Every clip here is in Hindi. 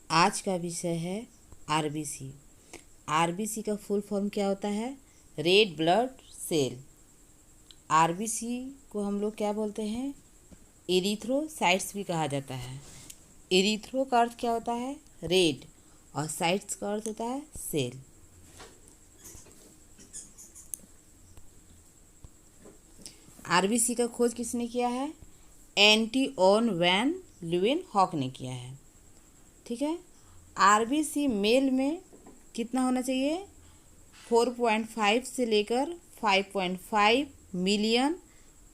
आज का विषय है आरबीसी। आरबीसी का फुल फॉर्म क्या होता है? Red blood cell. आरबीसी को हम लोग क्या बोलते हैं? एरिथ्रोसाइट्स भी कहा जाता है। एरिथ्रो का अर्थ क्या होता है? रेड, और साइट्स का अर्थ होता है सेल। आरबीसी का खोज किसने किया है? एंटिओन वैन ल्यूवेनहॉक ने किया है। ठीक है। आरबीसी मेल में कितना होना चाहिए? 4.5 से लेकर 5.5 मिलियन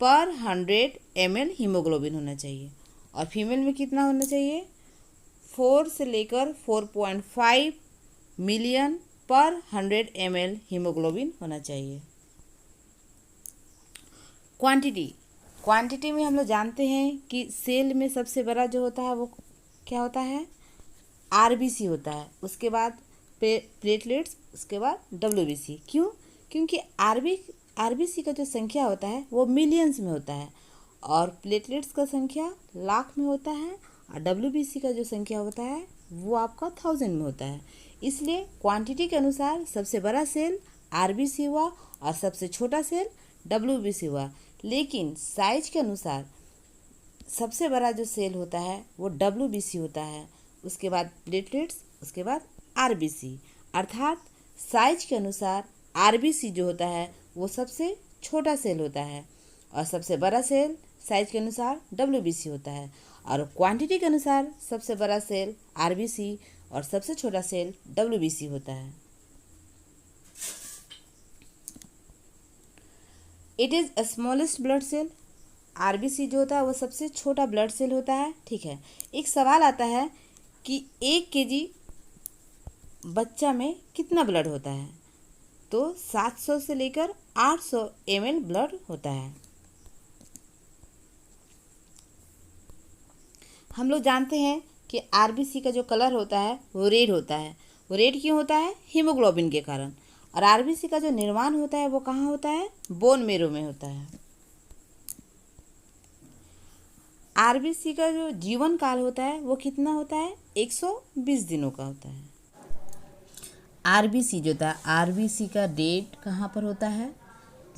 पर 100 ml हीमोग्लोबिन होना चाहिए। और फीमेल में कितना होना चाहिए? 4 से लेकर 4.5 मिलियन पर 100 ml हीमोग्लोबिन होना चाहिए। क्वांटिटी में हम लोग जानते हैं कि सेल में सबसे बड़ा जो होता है वो क्या होता है? आरबीसी होता है। उसके बाद प्लेटलेट्स, उसके बाद डब्ल्यूबीसी। क्यों? क्योंकि आरबीसी का जो संख्या होता है वो मिलियंस में होता है, और प्लेटलेट्स का संख्या लाख में होता है, और डब्ल्यूबीसी का जो संख्या होता है वो आपका 1000 में होता है। इसलिए क्वांटिटी के अनुसार सबसे बड़ा सेल आरबीसी हुआ और सबसे छोटा सेल डब्ल्यूबीसी हुआ। लेकिन साइज के अनुसार सबसे बड़ा जो सेल होता है वो डब्ल्यूबीसी होता है, उसके बाद प्लेटलेट्स, उसके बाद आरबीसी। अर्थात साइज के अनुसार आरबीसी जो होता है वो सबसे छोटा सेल होता है, और सबसे बड़ा सेल साइज के अनुसार डब्ल्यूबीसी होता है, और क्वांटिटी के अनुसार सबसे बड़ा सेल आरबीसी और सबसे छोटा सेल डब्ल्यूबीसी होता है। It is a smallest blood cell. RBC जो होता है वो सबसे छोटा ब्लड सेल होता है। ठीक है। एक सवाल आता है कि 1 केजी बच्चा में कितना ब्लड होता है? तो 700 से लेकर 800 ml ब्लड होता है। हम लोग जानते हैं कि आरबीसी का जो कलर होता है वो रेड होता है। वो रेड क्यों होता है? हीमोग्लोबिन के कारण। और आरबीसी का जो निर्माण होता है वो कहाँ होता है? बोन मेरो में होता है। आरबीसी का जो जीवन काल होता है वो कितना होता है? 120 दिनों का होता है। आरबीसी जो था, आरबीसी का डेट कहाँ पर होता है?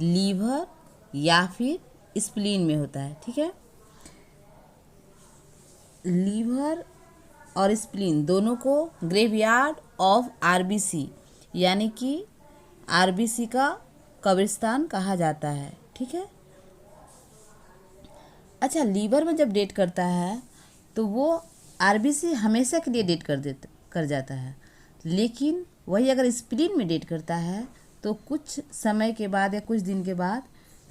लीवर या फिर स्प्लीन में होता है। ठीक है। लीवर और स्प्लीन दोनों को ग्रेवयार्ड ऑफ आरबीसी यानी कि आरबीसी का कब्रिस्तान कहा जाता है। ठीक है। अच्छा, लीवर में जब डेट करता है तो वो आरबीसी हमेशा के लिए डेट कर जाता है। लेकिन वही अगर स्प्लीन में डेट करता है तो कुछ समय के बाद या कुछ दिन के बाद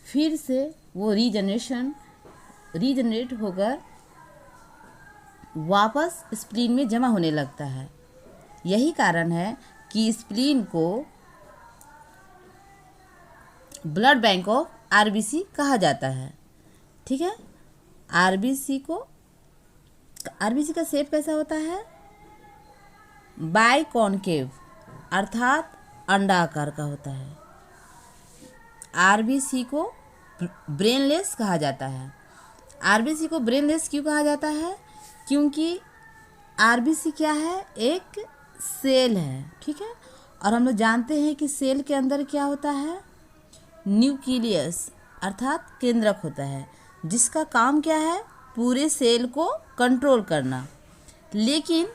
फिर से वो रीजनरेट होकर वापस स्प्लीन में जमा होने लगता है। यही कारण है कि स्प्लीन को ब्लड बैंक ऑफ आरबीसी कहा जाता है। ठीक है। आरबीसी का शेप कैसा होता है? बाइकॉनकेव अर्थात अंडाकार का होता है। आरबीसी को ब्रेनलेस कहा जाता है। आरबीसी को ब्रेनलेस क्यों कहा जाता है? क्योंकि आरबीसी क्या है? एक सेल है। ठीक है। और हम लोग जानते हैं कि सेल के अंदर क्या होता है? न्यूक्लियस अर्थात केंद्रक होता है, जिसका काम क्या है? पूरे सेल को कंट्रोल करना। लेकिन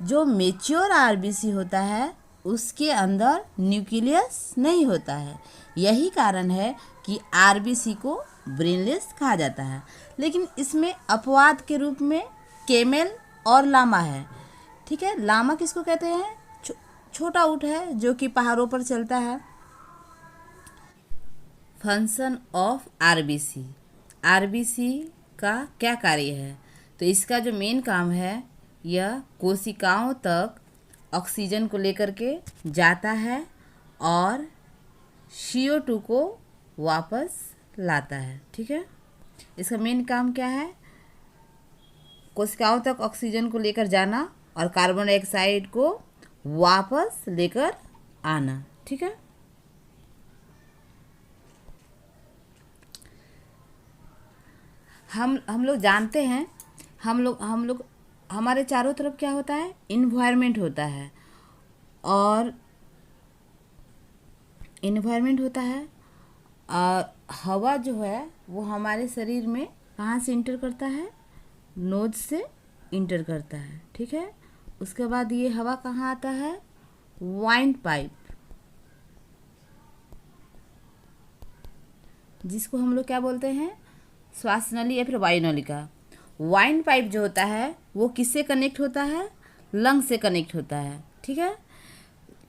जो मेच्योर आरबीसी होता है उसके अंदर न्यूक्लियस नहीं होता है। यही कारण है कि आरबीसी को ब्रेनलेस कहा जाता है। लेकिन इसमें अपवाद के रूप में कैमल और लामा है। ठीक है। लामा किसको कहते हैं? छोटा ऊँट है जो कि पहाड़ों पर चलता है। Function of RBC. आरबीसी का क्या कार्य है? तो इसका जो मेन काम है, यह कोशिकाओं तक ऑक्सीजन को लेकर के जाता है और CO2 को वापस लाता है। ठीक है। इसका मेन काम क्या है? कोशिकाओं तक ऑक्सीजन को लेकर जाना और कार्बन डाइऑक्साइड को वापस लेकर आना। ठीक है। हम लोग जानते हैं, हम लोग हमारे चारों तरफ क्या होता है, इन्वायरमेंट होता है, और इन्वायरमेंट होता है। और हवा जो है वो हमारे शरीर में कहाँ से इंटर करता है, नोज से इंटर करता है, ठीक है। उसके बाद ये हवा कहाँ आता है, वाइंड पाइप, जिसको हम लोग क्या बोलते हैं, श्वास नली या फिर वायु नलिका। वाइंड पाइप जो होता है वो किससे कनेक्ट होता है, लंग्स से कनेक्ट होता है, ठीक है।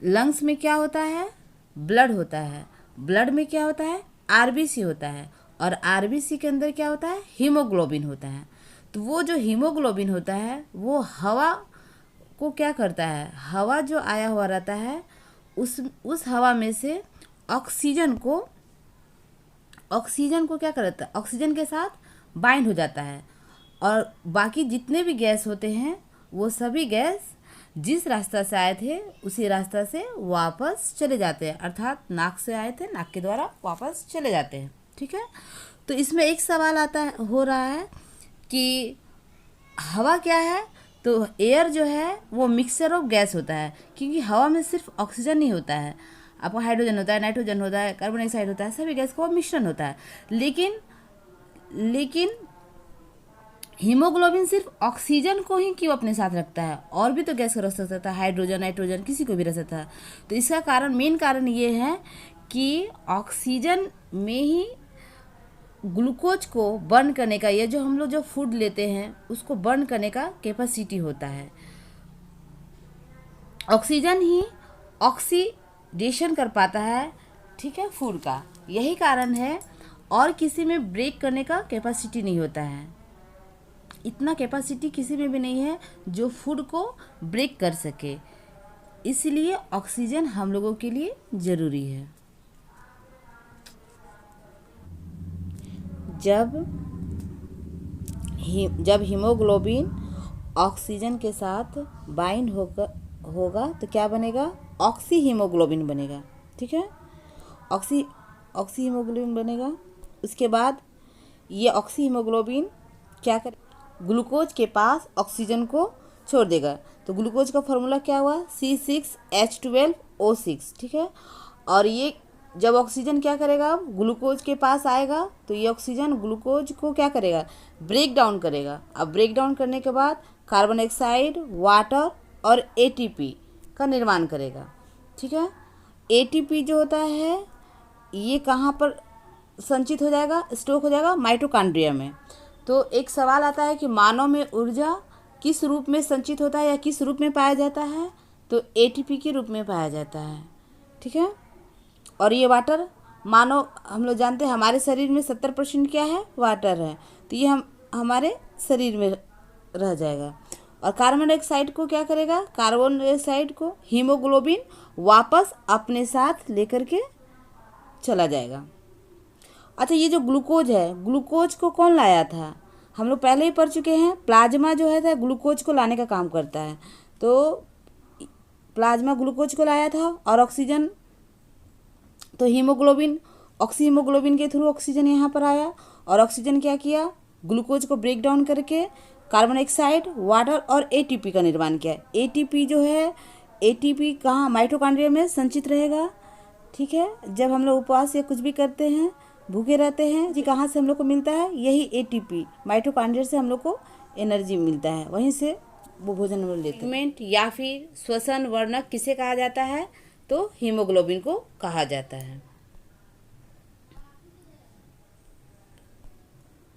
लंग्स में क्या होता है, ब्लड होता है, ब्लड में क्या होता है, आरबीसी होता है, और आरबीसी के अंदर क्या होता है, हीमोग्लोबिन होता है। तो वो जो हीमोग्लोबिन होता है वो हवा को क्या करता है, हवा जो आया हुआ रहता है उस हवा में से ऑक्सीजन को क्या करता है, ऑक्सीजन के साथ बाइंड हो जाता है, और बाकी जितने भी गैस होते हैं वो सभी गैस जिस रास्ता से आए थे उसी रास्ता से वापस चले जाते हैं, अर्थात नाक से आए थे नाक के द्वारा वापस चले जाते हैं, ठीक है। तो इसमें एक सवाल हो रहा है कि हवा क्या है, तो एयर जो है वो मिक्सचर ऑफ गैस होता है, क्योंकि हवा में सिर्फ ऑक्सीजन नहीं होता है, आपका हाइड्रोजन होता है, नाइट्रोजन होता है, कार्बन डाइऑक्साइड होता है, सभी गैस का मिश्रण होता है। लेकिन हीमोग्लोबिन सिर्फ ऑक्सीजन को ही क्यों अपने साथ रखता है, और भी तो गैस को रख सकता है, हाइड्रोजन, नाइट्रोजन, किसी को भी रख सकता है। तो इसका मेन कारण ये है कि ऑक्सीजन में ही ग्लूकोज को बर्न करने का, ये जो हम लोग जो फूड लेते हैं उसको बर्न करने का कैपेसिटी होता है। ऑक्सीजन ही ऑक्सीडेशन कर पाता है, ठीक है, फूड का, यही कारण है। और किसी में ब्रेक करने का कैपेसिटी नहीं होता है, इतना कैपेसिटी किसी में भी नहीं है जो फूड को ब्रेक कर सके, इसलिए ऑक्सीजन हम लोगों के लिए ज़रूरी है। जब हीमोग्लोबिन ऑक्सीजन के साथ बाइंड होगा तो क्या बनेगा, ऑक्सी हीमोग्लोबिन बनेगा, ठीक है, ऑक्सी हीमोग्लोबिन बनेगा। उसके बाद ये ऑक्सी हीमोग्लोबिन क्या करे, ग्लूकोज के पास ऑक्सीजन को छोड़ देगा। तो ग्लूकोज का फॉर्मूला क्या हुआ, C6H12O6, ठीक है। और ये जब ऑक्सीजन क्या करेगा, ग्लूकोज के पास आएगा तो ये ऑक्सीजन ग्लूकोज को क्या करेगा, ब्रेक डाउन करेगा। अब ब्रेक डाउन करने के बाद कार्बन डाइऑक्साइड, वाटर और ATP का निर्माण करेगा, ठीक है। ATP जो होता है ये कहाँ पर संचित हो जाएगा, स्टोक हो जाएगा, माइटोकॉन्ड्रिया में। तो एक सवाल आता है कि मानव में ऊर्जा किस रूप में संचित होता है या किस रूप में पाया जाता है, तो ATP के रूप में पाया जाता है, ठीक है। और ये वाटर, मानव हम लोग जानते हैं हमारे शरीर में 70% क्या है, वाटर है, तो ये हमारे शरीर में रह जाएगा। और कार्बन डाइऑक्साइड को क्या करेगा, कार्बन डाइऑक्साइड को हीमोग्लोबिन वापस अपने साथ लेकर के चला जाएगा। अच्छा, ये जो ग्लूकोज है, ग्लूकोज को कौन लाया था, हम लोग पहले ही पढ़ चुके हैं, प्लाज्मा जो है ग्लूकोज को लाने का काम करता है। तो प्लाज्मा ग्लूकोज को लाया था, और ऑक्सीजन तो हीमोग्लोबिन, ऑक्सी हीमोग्लोबिन के थ्रू ऑक्सीजन यहाँ पर आया, और ऑक्सीजन क्या किया, ग्लूकोज को ब्रेक डाउन करके कार्बन डाइऑक्साइड, वाटर और ATP का निर्माण किया। ATP जो है, ATP कहाँ, माइटोकॉन्ड्रिया में संचित रहेगा, ठीक है। जब हम लोग उपवास या कुछ भी करते हैं, भूखे रहते हैं जी, कहाँ से हम लोग को मिलता है, यही ATP माइटोकॉन्ड्रिया से हम लोग को एनर्जी मिलता है, वहीं से वो भोजन हम लोग लेते हैं। पिगमेंट या फिर श्वसन वर्णक किसे कहा जाता है, तो हीमोग्लोबिन को कहा जाता है।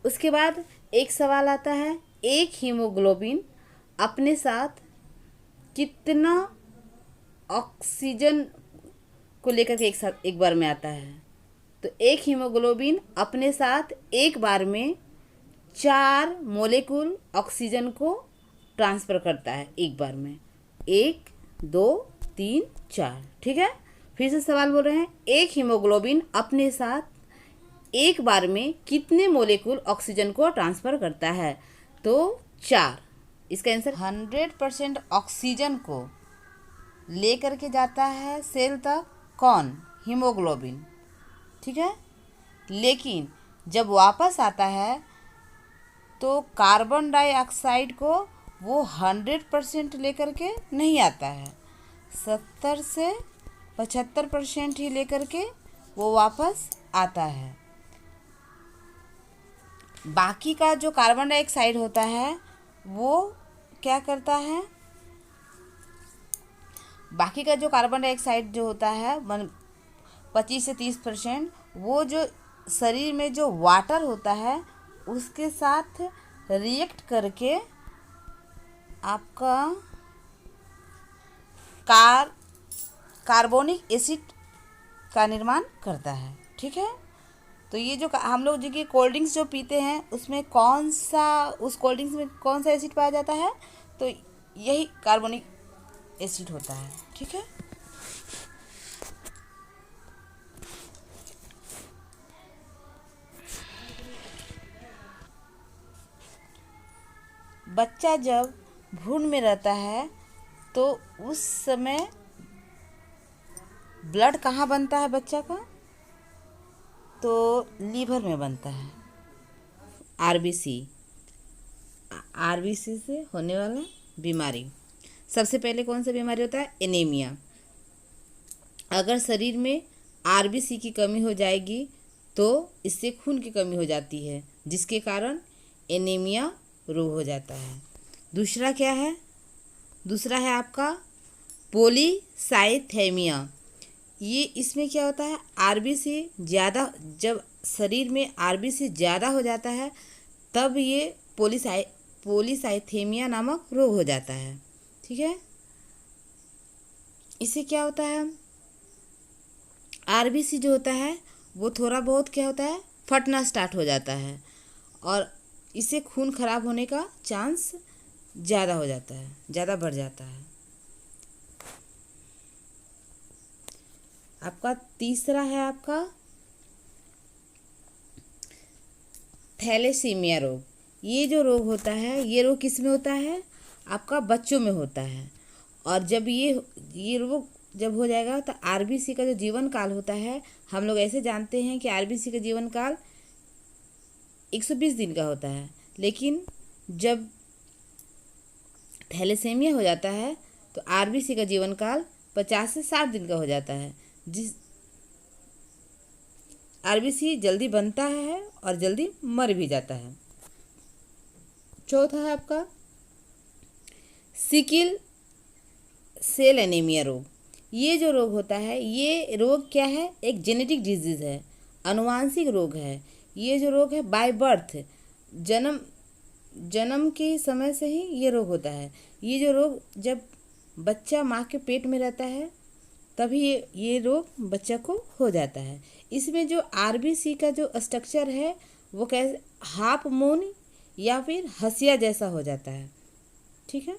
उसके बाद एक सवाल आता है, एक हीमोग्लोबिन अपने साथ कितना ऑक्सीजन को लेकर के एक बार में आता है, तो एक हीमोग्लोबिन अपने साथ एक बार में 4 मोलेकुल ऑक्सीजन को ट्रांसफ़र करता है एक बार में, 1 2 3 4, ठीक है। फिर से सवाल बोल रहे हैं, एक हीमोग्लोबिन अपने साथ एक बार में कितने मोलेकुल ऑक्सीजन को ट्रांसफ़र करता है, तो 4। इसका आंसर 100% ऑक्सीजन को लेकर के जाता है सेल तक, कौन, हीमोग्लोबिन, ठीक है। लेकिन जब वापस आता है तो कार्बन डाइऑक्साइड को वो 100% लेकर के नहीं आता है, 70 से 75% ही लेकर के वो वापस आता है। बाकी का जो कार्बन डाइऑक्साइड होता है वो क्या करता है, बाकी का जो कार्बन डाइऑक्साइड जो होता है 25 से 30%, वो जो शरीर में जो वाटर होता है उसके साथ रिएक्ट करके आपका कार्बोनिक एसिड का निर्माण करता है। ठीक है, तो ये जो हम लोग जो कि कोल्ड ड्रिंक्स जो पीते हैं उसमें उस कोल्ड ड्रिंक्स में कौन सा एसिड पाया जाता है, तो यही कार्बोनिक एसिड होता है। ठीक है, बच्चा जब भ्रूण में रहता है तो उस समय ब्लड कहाँ बनता है बच्चा का, तो लीवर में बनता है। आरबीसी से होने वाला बीमारी, सबसे पहले कौन सा बीमारी होता है, एनीमिया। अगर शरीर में आरबीसी की कमी हो जाएगी तो इससे खून की कमी हो जाती है, जिसके कारण एनीमिया रोग हो जाता है। दूसरा क्या है, दूसरा है आपका पॉलीसाइथेमिया। ये इसमें क्या होता है, आरबीसी ज़्यादा, जब शरीर में आरबीसी ज़्यादा हो जाता है तब ये पॉलीसाइथेमिया नामक रोग हो जाता है। ठीक है, इससे क्या होता है, आरबीसी जो होता है वो थोड़ा बहुत क्या होता है, फटना स्टार्ट हो जाता है और इससे खून खराब होने का चांस ज़्यादा हो जाता है, ज़्यादा बढ़ जाता है। आपका तीसरा है आपका थैलेसीमिया रोग। ये जो रोग होता है, ये रोग किस में होता है, आपका बच्चों में होता है। और जब ये रोग जब हो जाएगा तो आरबीसी का जो जीवन काल होता है, हम लोग ऐसे जानते हैं कि आरबीसी का जीवन काल 120 दिन का होता है, लेकिन जब थैलेसीमिया हो जाता है तो आरबीसी का जीवन काल 50 से 60 दिन का हो जाता है। जिस आरबीसी जल्दी बनता है और जल्दी मर भी जाता है। चौथा है आपका सिकिल सेल एनीमिया रोग। ये जो रोग होता है, ये रोग क्या है, एक जेनेटिक डिजीज़ है, आनुवांशिक रोग है। ये जो रोग है बाय बर्थ, जन्म के समय से ही ये रोग होता है। ये जो रोग जब बच्चा माँ के पेट में रहता है तभी ये रोग बच्चा को हो जाता है। इसमें जो आरबीसी का जो स्ट्रक्चर है वो कैसे हाफ मून या फिर हंसिया जैसा हो जाता है। ठीक है,